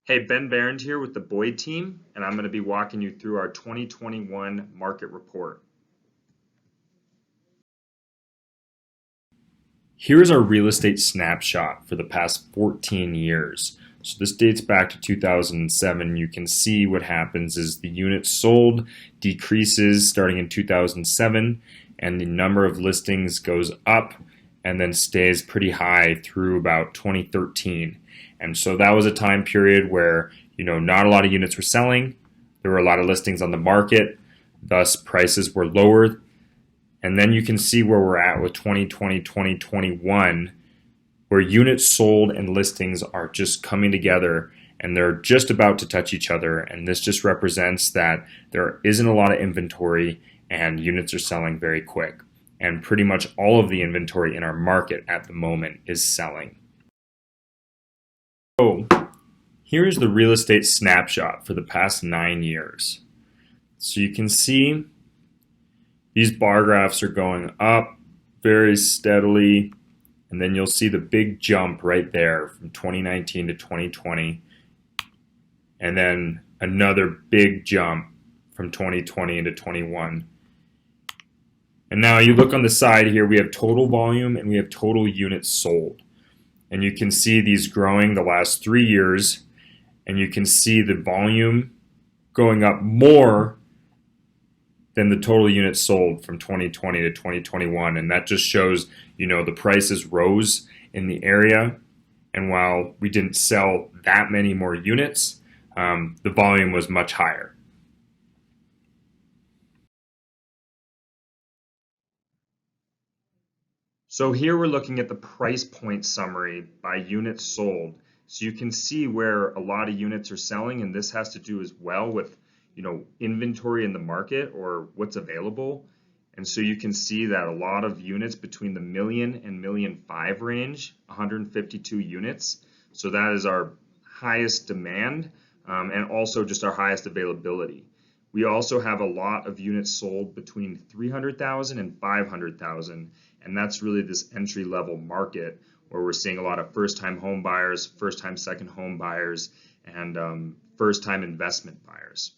Hey, Ben Berend here with the Boyd team, and I'm going to be walking you through our 2021 market report. Here's our real estate snapshot for the past 14 years. So this dates back to 2007. You can see what happens is the units sold decreases starting in 2007, and the number of listings goes up and then stays pretty high through about 2013. And so that was a time period where, not a lot of units were selling. There were a lot of listings on the market, thus prices were lower. And then you can see where we're at with 2020, 2021, where units sold and listings are just coming together and they're just about to touch each other. And this just represents that there isn't a lot of inventory and units are selling very quick. And pretty much all of the inventory in our market at the moment is selling. So here's the real estate snapshot for the past 9 years. So you can see these bar graphs are going up very steadily, and then you'll see the big jump right there from 2019 to 2020, and then another big jump from 2020 into 21. And now you look on the side here, we have total volume and we have total units sold. And you can see these growing the last 3 years, and you can see the volume going up more than the total units sold from 2020 to 2021. And that just shows, the prices rose in the area. And while we didn't sell that many more units, the volume was much higher. So here we're looking at the price point summary by units sold. So you can see where a lot of units are selling, and this has to do as well with inventory in the market or what's available. And so you can see that a lot of units between the million and 1.5 million range, 152 units. So that is our highest demand and also just our highest availability. We also have a lot of units sold between 300,000 and 500,000, and that's really this entry-level market where we're seeing a lot of first-time home buyers, first-time second home buyers, and first-time investment buyers.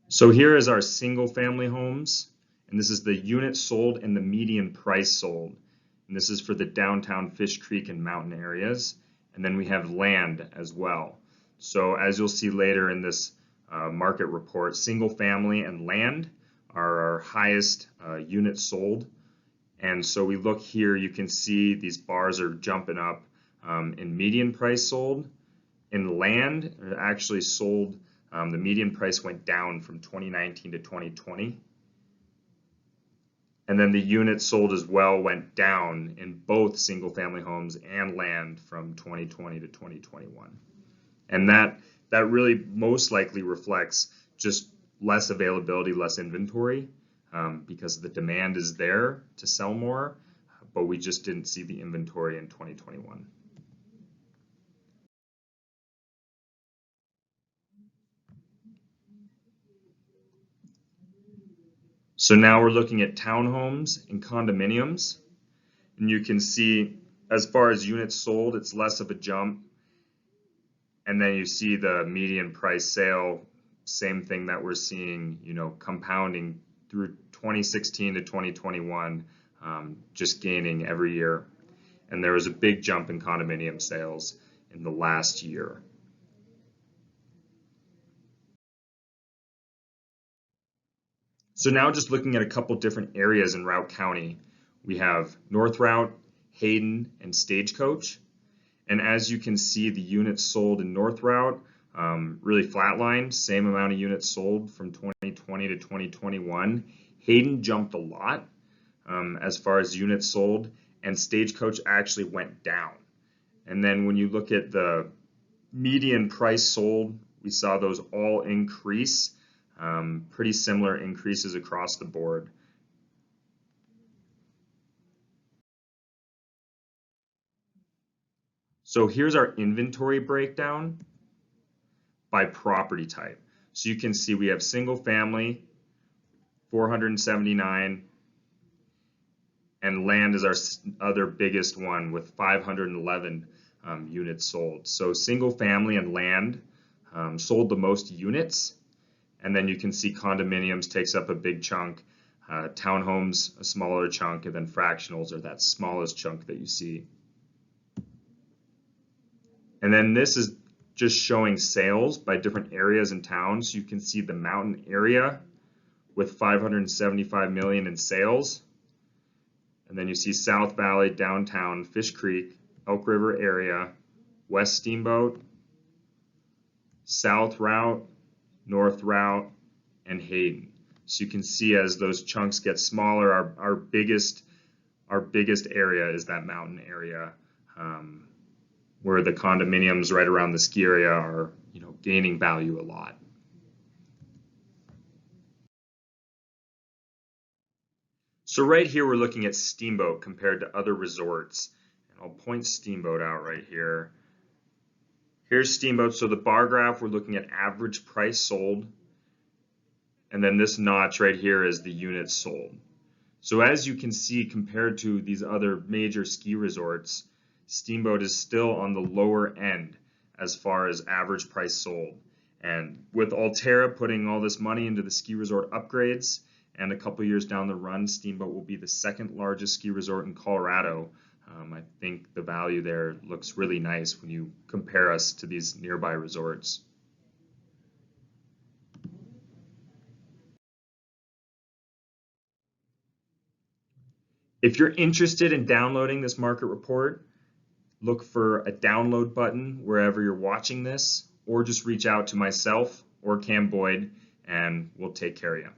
So here is our single-family homes, and this is the units sold and the median price sold. And this is for the downtown Fish Creek and mountain areas. And then we have land as well. So as you'll see later in this market report, single family and land are our highest units sold. And so we look here, you can see these bars are jumping up in median price sold. In land, it actually sold, the median price went down from 2019 to 2020. And then the units sold as well went down in both single family homes and land from 2020 to 2021. And that really most likely reflects just less availability, less inventory, because the demand is there to sell more, but we just didn't see the inventory in 2021. So now we're looking at townhomes and condominiums, and you can see as far as units sold, it's less of a jump. And then you see the median price sale, same thing that we're seeing, compounding through 2016 to 2021, just gaining every year. And there was a big jump in condominium sales in the last year. So now just looking at a couple different areas in Routt County, we have North Routt, Hayden, and Stagecoach. And as you can see, the units sold in North Routt really flatlined, same amount of units sold from 2020 to 2021. Hayden jumped a lot as far as units sold, and Stagecoach actually went down. And then when you look at the median price sold, we saw those all increase. Pretty similar increases across the board. So here's our inventory breakdown by property type. So you can see we have single family, 479, and land is our other biggest one with 511 units sold. So single family and land sold the most units, and then you can see condominiums takes up a big chunk, townhomes a smaller chunk, and then fractionals are that smallest chunk that you see. And then this is just showing sales by different areas in town. So you can see the mountain area with 575 million in sales. And then you see South Valley, downtown, Fish Creek, Elk River area, West Steamboat, South Route, North Route, and Hayden. So you can see as those chunks get smaller, our biggest area is that mountain area, where the condominiums right around the ski area are, gaining value a lot. So right here we're looking at Steamboat compared to other resorts, and I'll point Steamboat out right here. Here's Steamboat. So the bar graph, we're looking at average price sold, and then this notch right here is the units sold. So as you can see, compared to these other major ski resorts, Steamboat is still on the lower end as far as average price sold. And with Alterra putting all this money into the ski resort upgrades, and a couple years down the run, Steamboat will be the second largest ski resort in Colorado. I think the value there looks really nice when you compare us to these nearby resorts. If you're interested in downloading this market report, look for a download button wherever you're watching this, or just reach out to myself or Cam Boyd, and we'll take care of you.